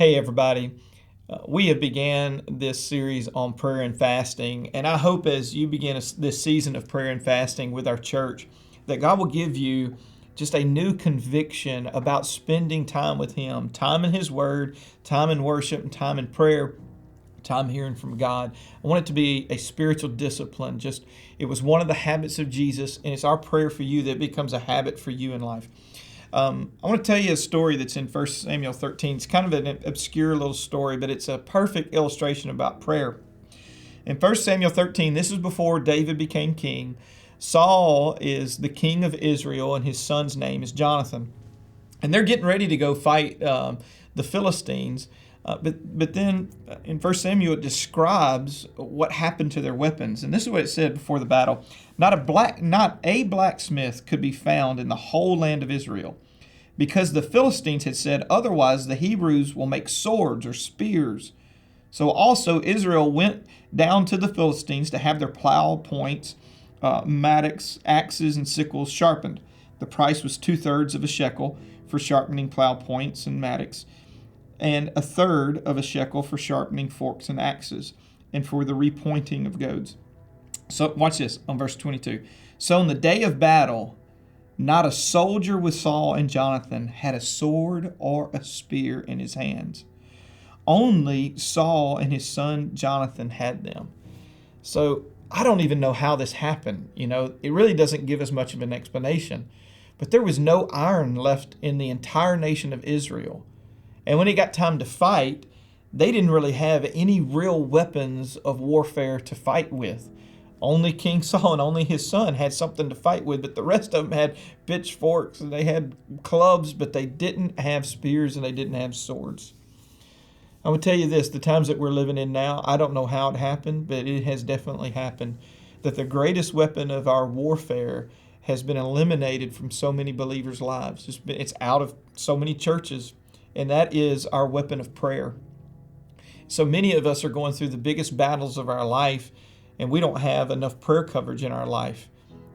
Hey everybody, we have began this series on prayer and fasting, and I hope as you begin this season of prayer and fasting with our church, that God will give you just a new conviction about spending time with Him, time in His Word, time in worship, and time in prayer, time hearing from God. I want it to be a spiritual discipline. It was one of the habits of Jesus, and it's our prayer for you that it becomes a habit for you in life. I want to tell you a story that's in 1 Samuel 13. It's kind of an obscure little story, but it's a perfect illustration about prayer. In 1 Samuel 13, this is before David became king. Saul is the king of Israel, and his son's name is Jonathan. And they're getting ready to go fight the Philistines. But then in 1 Samuel, it describes what happened to their weapons. And this is what it said before the battle. Not a blacksmith could be found in the whole land of Israel, because the Philistines had said, otherwise the Hebrews will make swords or spears. So also Israel went down to the Philistines to have their plow points, mattocks, axes, and sickles sharpened. The price was 2/3 of a shekel for sharpening plow points and mattocks, and 1/3 of a shekel for sharpening forks and axes, and for the repointing of goads. So watch this on verse 22. So on the day of battle, not a soldier with Saul and Jonathan had a sword or a spear in his hands. Only Saul and his son Jonathan had them. So I don't even know how this happened. It really doesn't give us much of an explanation. But there was no iron left in the entire nation of Israel. And when it got time to fight, they didn't really have any real weapons of warfare to fight with. Only King Saul and only his son had something to fight with, but the rest of them had pitchforks and they had clubs, but they didn't have spears and they didn't have swords. I would tell you this, the times that we're living in now, I don't know how it happened, but it has definitely happened, that the greatest weapon of our warfare has been eliminated from so many believers' lives. It's out of so many churches, and that is our weapon of prayer. So many of us are going through the biggest battles of our life, and we don't have enough prayer coverage in our life.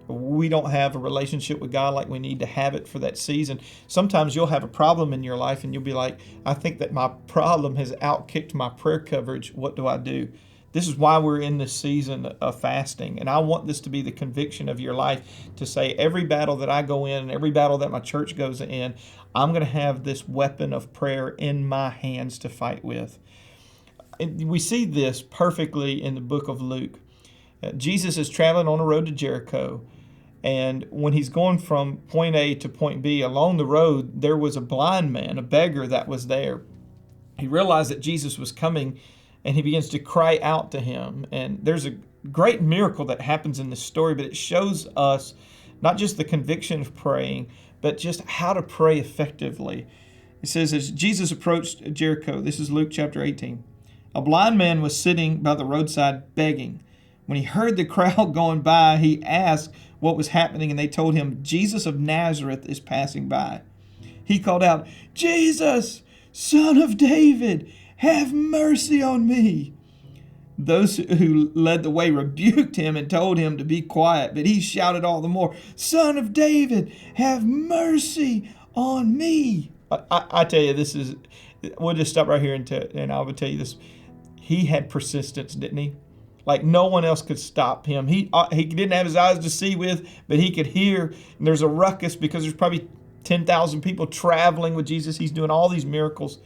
We don't have a relationship with God like we need to have it for that season. Sometimes you'll have a problem in your life and you'll be like, I think that my problem has outkicked my prayer coverage. What do I do? This is why we're in this season of fasting. And I want this to be the conviction of your life, to say every battle that I go in, every battle that my church goes in, I'm going to have this weapon of prayer in my hands to fight with. And we see this perfectly in the book of Luke. Jesus is traveling on a road to Jericho, and when he's going from point A to point B, along the road, there was a blind man, a beggar that was there. He realized that Jesus was coming, and he begins to cry out to him. And there's a great miracle that happens in this story, but it shows us not just the conviction of praying, but just how to pray effectively. It says, as Jesus approached Jericho, this is Luke chapter 18, a blind man was sitting by the roadside begging. When he heard the crowd going by, he asked what was happening, and they told him, Jesus of Nazareth is passing by. He called out, Jesus, Son of David, have mercy on me. Those who led the way rebuked him and told him to be quiet, but he shouted all the more, Son of David, have mercy on me. I tell you, we'll just stop right here and I will tell you this. He had persistence, didn't he? Like no one else could stop him. He didn't have his eyes to see with, but he could hear. And there's a ruckus because there's probably 10,000 people traveling with Jesus. He's doing all these miracles.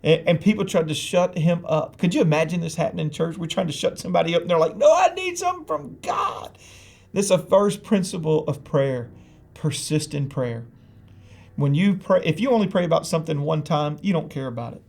And people tried to shut him up. Could you imagine this happening in church? We're trying to shut somebody up and they're like, no, I need something from God. This is a first principle of prayer. Persist in prayer. When you pray, if you only pray about something one time, you don't care about it.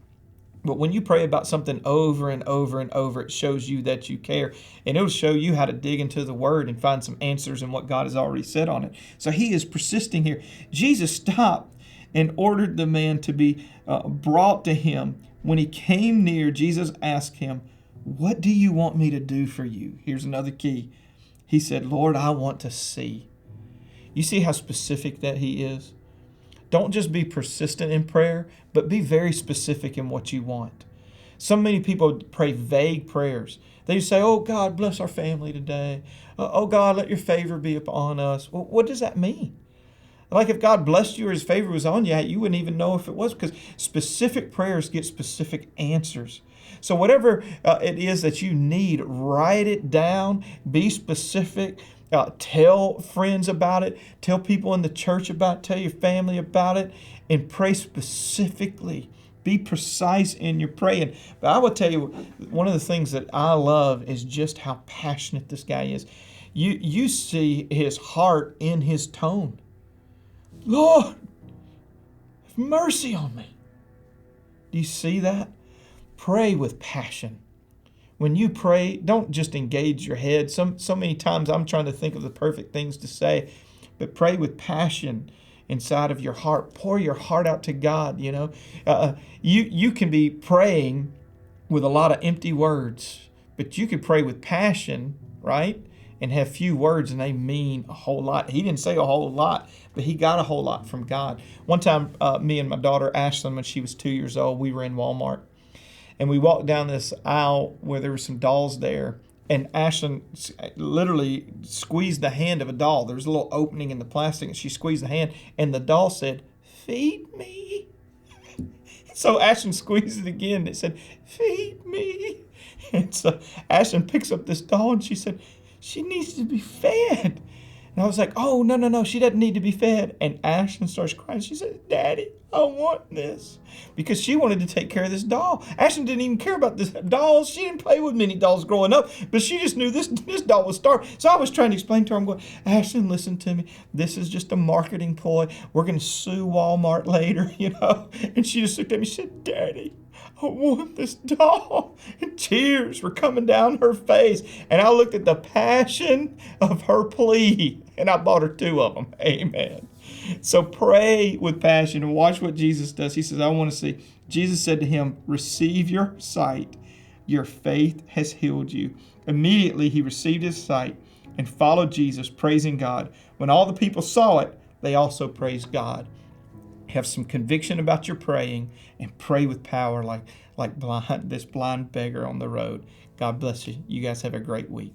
But when you pray about something over and over and over, it shows you that you care. And it'll show you how to dig into the Word and find some answers in what God has already said on it. So he is persisting here. Jesus stopped and ordered the man to be brought to him. When he came near, Jesus asked him, what do you want me to do for you? Here's another key. He said, Lord, I want to see. You see how specific that he is? Don't just be persistent in prayer, but be very specific in what you want. So many people pray vague prayers. They say, oh, God, bless our family today. Oh, God, let your favor be upon us. Well, what does that mean? Like if God blessed you or his favor was on you, you wouldn't even know if it was, because specific prayers get specific answers. So whatever it is that you need, write it down, be specific, tell friends about it, tell people in the church about it, tell your family about it, and pray specifically. Be precise in your praying. But I will tell you, one of the things that I love is just how passionate this guy is. You see his heart in his tone. Lord, have mercy on me. Do you see that? Pray with passion. When you pray, don't just engage your head. So many times I'm trying to think of the perfect things to say, but pray with passion inside of your heart. Pour your heart out to God. You can be praying with a lot of empty words, but you could pray with passion, right? And have few words, and they mean a whole lot. He didn't say a whole lot, but he got a whole lot from God. One time, me and my daughter Ashlyn, when she was 2 years old, we were in Walmart, and we walked down this aisle where there were some dolls there, and Ashlyn literally squeezed the hand of a doll. There was a little opening in the plastic, and she squeezed the hand, and the doll said, "Feed me." So Ashlyn squeezed it again, and it said, "Feed me." And so Ashlyn picks up this doll, and she said, "She needs to be fed." And I was like, "Oh, no, she doesn't need to be fed." And Ashlyn starts crying. She said, "Daddy, I want this." Because she wanted to take care of this doll. Ashlyn didn't even care about this dolls. She didn't play with many dolls growing up, but she just knew this doll was starving. So I was trying to explain to her, I'm going, "Ashlyn, listen to me. This is just a marketing ploy. We're going to sue Walmart later, And she just looked at me and said, "Daddy, I want this doll." And tears were coming down her face. And I looked at the passion of her plea, and I bought her 2 of them. Amen. So pray with passion and watch what Jesus does. He says, I want to see. Jesus said to him, "Receive your sight. Your faith has healed you." Immediately he received his sight and followed Jesus, praising God. When all the people saw it, they also praised God. Have some conviction about your praying and pray with power like this blind beggar on the road. God bless you. You guys have a great week.